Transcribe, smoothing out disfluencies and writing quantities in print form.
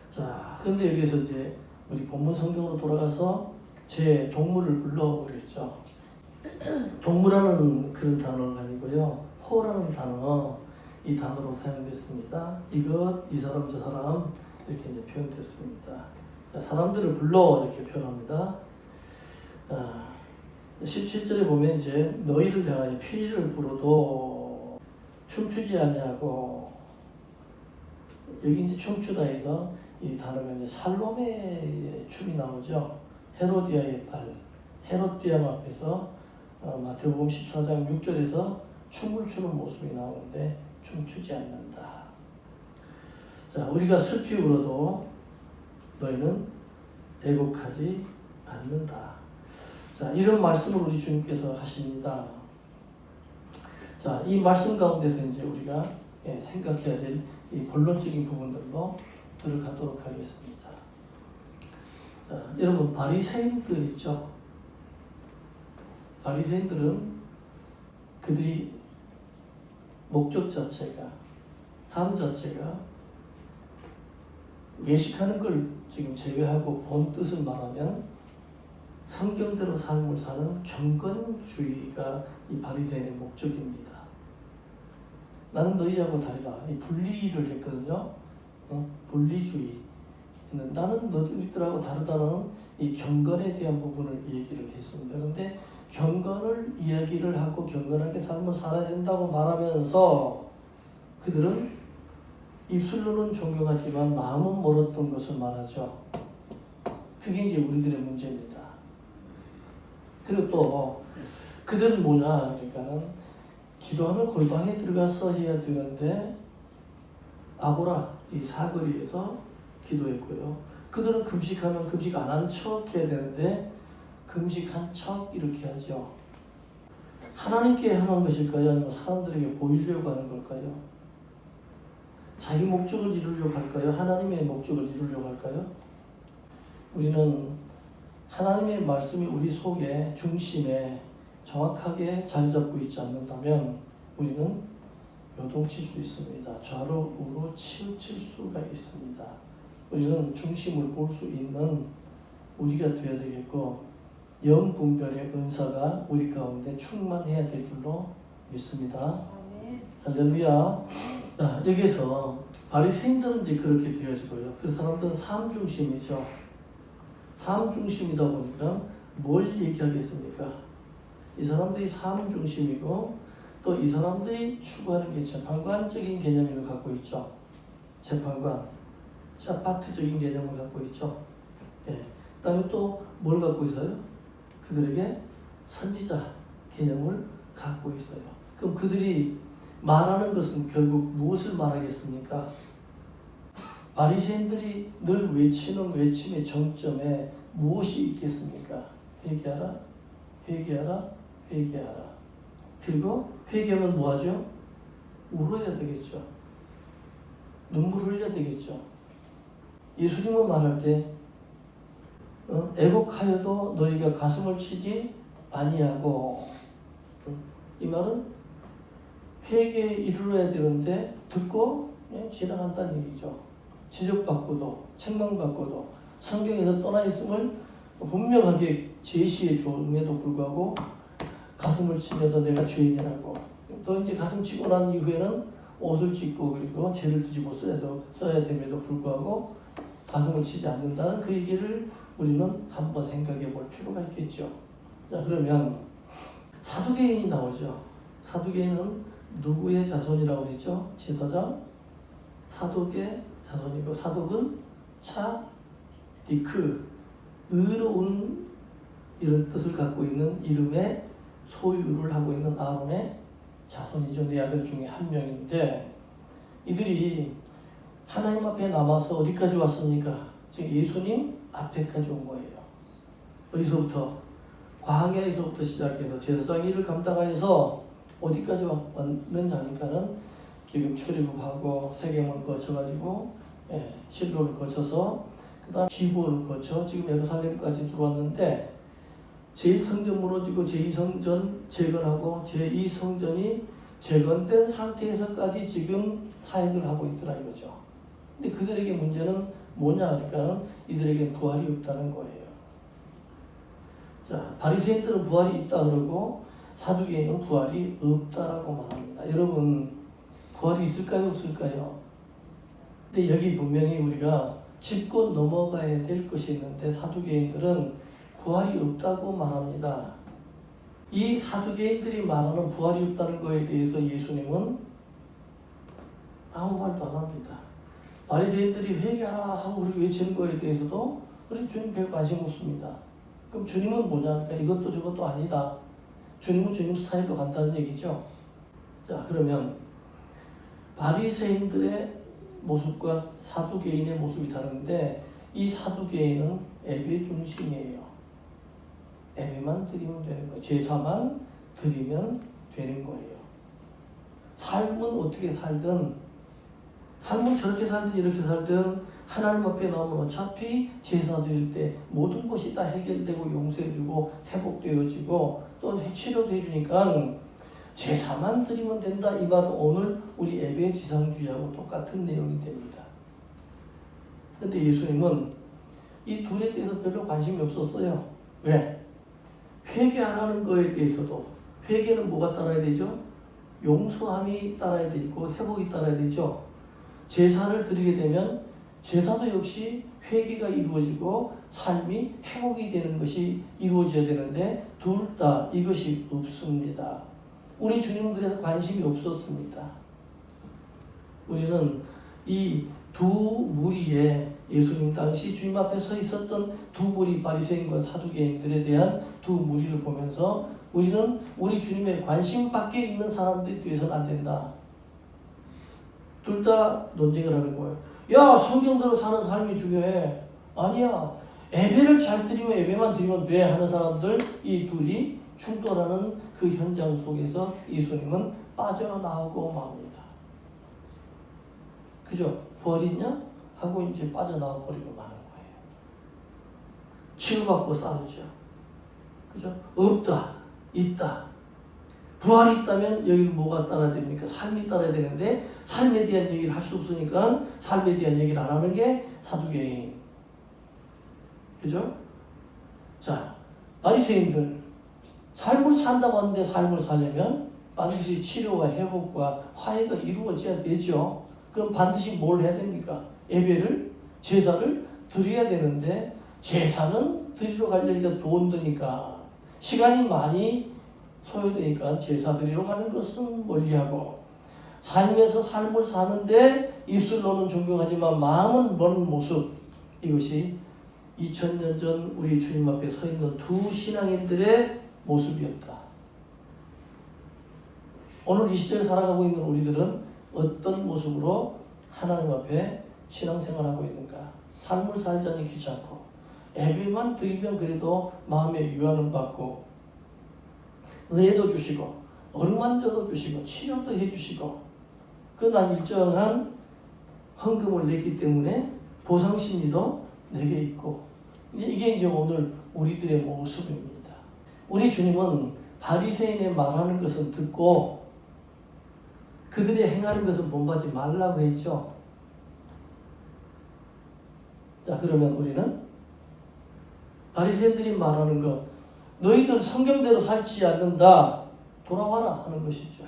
자, 그런데 여기서 이제 우리 본문 성경으로 돌아가서 제 동물을 불러버렸죠. 동물하는 그런 단어는 아니고요. 호라는 단어, 이 단어로 사용됐습니다. 이것, 이 사람, 저 사람 이렇게 이제 표현됐습니다. 자, 사람들을 불러 이렇게 표현합니다. 17절에 보면 이제 너희를 향하여 피리를 불어도 춤추지 아니하고, 여기 이제 춤추다 해서 이 단어가 이제 살로메의 춤이 나오죠. 헤로디아의 딸, 헤롯디아 앞에서 마태복음 14장 6절에서 춤을 추는 모습이 나오는데 춤추지 않는다. 자, 우리가 슬피 울어도 너희는 애곡하지 않는다. 자, 이런 말씀을 우리 주님께서 하십니다. 자, 이 말씀 가운데서 이제 우리가 생각해야 될 이 본론적인 부분들로 들어가도록 하겠습니다. 자, 여러분, 바리새인들 있죠? 바리새인들은 그들이 목적 자체가, 삶 자체가 외식하는 걸 지금 제외하고 본 뜻을 말하면 성경대로 삶을 사는 경건주의가 이 바리새인의 목적입니다. 나는 너희하고 다르다. 이 분리를 했거든요. 분리주의. 나는 너희들하고 다르다는 이 경건에 대한 부분을 얘기를 했습니다. 그런데 경건을 이야기를 하고 경건하게 삶을 살아야 된다고 말하면서 그들은 입술로는 존경하지만 마음은 멀었던 것을 말하죠. 그게 이제 우리들의 문제입니다. 그리고 또 그들은 뭐냐, 그러니까는 기도하면 골방에 들어가서 해야 되는데 아고라, 이 사거리에서 기도했고요. 그들은 금식하면 금식 안 한 척 해야 되는데 금식한 척 이렇게 하죠. 하나님께 향한 것일까요? 아니면 사람들에게 보이려고 하는 걸까요? 자기 목적을 이루려고 할까요? 하나님의 목적을 이루려고 할까요? 우리는 하나님의 말씀이 우리 속에 중심에 정확하게 자리 잡고 있지 않는다면 우리는 요동칠 수 있습니다. 좌로 우로 치우칠 수가 있습니다. 우리는 중심을 볼 수 있는 우리가 되어야 되겠고 영분별의 은사가 우리 가운데 충만해야 될 줄로 믿습니다. 할렐루야. 자, 여기서 바리새인들은 이제 그렇게 되어지고요. 그 사람들은 삶 중심이죠. 삶 중심이다 보니까 뭘 얘기하겠습니까? 이 사람들이 삶 중심이고 또 이 사람들이 추구하는 게 재판관적인 개념을 갖고 있죠. 재판관, 샤파트적인 개념을 갖고 있죠. 예. 그다음에 또 뭘 갖고 있어요? 그들에게 선지자 개념을 갖고 있어요. 그럼 그들이 말하는 것은 결국 무엇을 말하겠습니까? 바리새인들이 늘 외치는 외침의 정점에 무엇이 있겠습니까? 회개하라, 회개하라, 회개하라. 그리고 회개하면 뭐하죠? 울어야 되겠죠. 눈물 흘려야 되겠죠. 예수님은 말할 때 애곡하여도 너희가 가슴을 치지 아니하고, 이 말은 회개에 이르러야 되는데 듣고 지나간다는 얘기죠. 지적받고도 책망받고도 성경에서 떠나 있음을 분명하게 제시해 주음에도 불구하고 가슴을 치면서 내가 죄인이라고, 또 이제 가슴 치고 난 이후에는 옷을 찢고 그리고 죄를 뒤집어 써야 됨에도 불구하고 가슴을 치지 않는다는 그 얘기를 우리는 한번 생각해 볼 필요가 있겠죠. 자, 그러면 사두개인이 나오죠. 사두개인은 누구의 자손이라고 했죠? 제사장 사독의 자손이고, 사독은 차디크, 의로운 이런 뜻을 갖고 있는 이름의 소유를 하고 있는 아론의 자손이죠. 네 아들 중에 한 명인데, 이들이 하나님 앞에 남아서 어디까지 왔습니까? 지금 예수님 앞에까지 온 거예요. 어디서부터? 광야에서부터 시작해서 제사장 일을 감당하여서 어디까지 왔느냐 하니까는 지금 출애굽하고 세겜을 거쳐가지고 실로를 거쳐서 그 다음 기브온을 거쳐 지금 예루살렘까지 들어왔는데, 제1성전 무너지고 제2성전 재건하고 제2성전이 재건된 상태에서까지 지금 사역을 하고 있더라 이거죠. 근데 그들에게 문제는 뭐냐 그러니까 이들에게 부활이 없다는 거예요. 자, 바리새인들은 부활이 있다 그러고 사두개인은 부활이 없다라고 말합니다. 여러분, 부활이 있을까요, 없을까요? 근데 여기 분명히 우리가 짚고 넘어가야 될 것이 있는데 사두개인들은 부활이 없다고 말합니다. 이 사두개인들이 말하는 부활이 없다는 것에 대해서 예수님은 아무 말도 안 합니다. 바리새인들이 회개하라 하고 우리 외치는 것에 대해서도 우리 주님 별 관심 없습니다. 그럼 주님은 뭐냐? 그러니까 이것도 저것도 아니다. 주님은 주님 스타일로 간다는 얘기죠. 자, 그러면 바리새인들의 모습과 사두개인의 모습이 다른데 이 사두개인은 예배 중심이에요. 예배만 드리면 되는 거예요. 제사만 드리면 되는 거예요. 삶은 어떻게 살든, 삶은 저렇게 살든 이렇게 살든 하나님 앞에 나오면 어차피 제사 드릴 때 모든 것이 다 해결되고 용서해주고 회복되어지고 또 치료도 해주니까 제사만 드리면 된다. 이 말은 오늘 우리 예배 지상주의하고 똑같은 내용이 됩니다. 그런데 예수님은 이 둘에 대해서 별로 관심이 없었어요. 왜? 회개하라는 거에 대해서도 회개는 뭐가 따라야 되죠? 용서함이 따라야 되고 회복이 따라야 되죠. 제사를 드리게 되면 제사도 역시 회개가 이루어지고 삶이 회복이 되는 것이 이루어져야 되는데 둘 다 이것이 없습니다. 우리 주님은 그래서 관심이 없었습니다. 우리는 이 두 무리에 예수님 당시 주님 앞에 서 있었던 두 무리 바리새인과 사두개인들에 대한 두 무리를 보면서 우리는 우리 주님의 관심 밖에 있는 사람들이 되어서는 안 된다. 둘 다 논쟁을 하는 거예요. 야, 성경대로 사는 삶이 중요해. 아니야. 예배를 잘 드리면 예배만 드리면 돼 하는 사람들, 이 둘이 충돌하는 그 현장 속에서 예수님은 빠져나오고 맙니다. 그죠? 부활이 있냐? 하고 이제 빠져나와 버리고 마는 거예요. 치유받고 싸우죠. 그죠? 없다. 있다. 부활이 있다면 여기는 뭐가 따라야 됩니까? 삶이 따라야 되는데 삶에 대한 얘기를 할 수 없으니까 삶에 대한 얘기를 안 하는 게 사두개인. 그죠? 자, 바리새인들 삶을 산다고 하는데 삶을 살려면 반드시 치료와 회복과 화해가 이루어져야 되죠. 그럼 반드시 뭘 해야 됩니까? 예배를, 제사를 드려야 되는데 제사는 드리러 가려니까 돈 드니까 시간이 많이 소요되니까 제사 드리러 가는 것은 멀리하고 삶에서 삶을 사는데 입술로는 존경하지만 마음은 먼 모습, 이것이 2000년 전 우리 주님 앞에 서 있는 두 신앙인들의 모습이었다. 오늘 이 시대를 살아가고 있는 우리들은 어떤 모습으로 하나님 앞에 신앙생활하고 있는가? 삶을 살자니 귀찮고 예배만 드리면 그래도 마음의 유안은 받고 은혜도 주시고 어루만져도 주시고 치료도 해주시고 난 일정한 헌금을 냈기 때문에 보상심리도 내게 있고 이게 이제 오늘 우리들의 모습입니다. 우리 주님은 바리새인의 말하는 것은 듣고 그들이 행하는 것은 본받지 말라고 했죠. 자, 그러면 우리는 바리새인들이 말하는 것, 너희들 성경대로 살지 않는다, 돌아와라 하는 것이죠.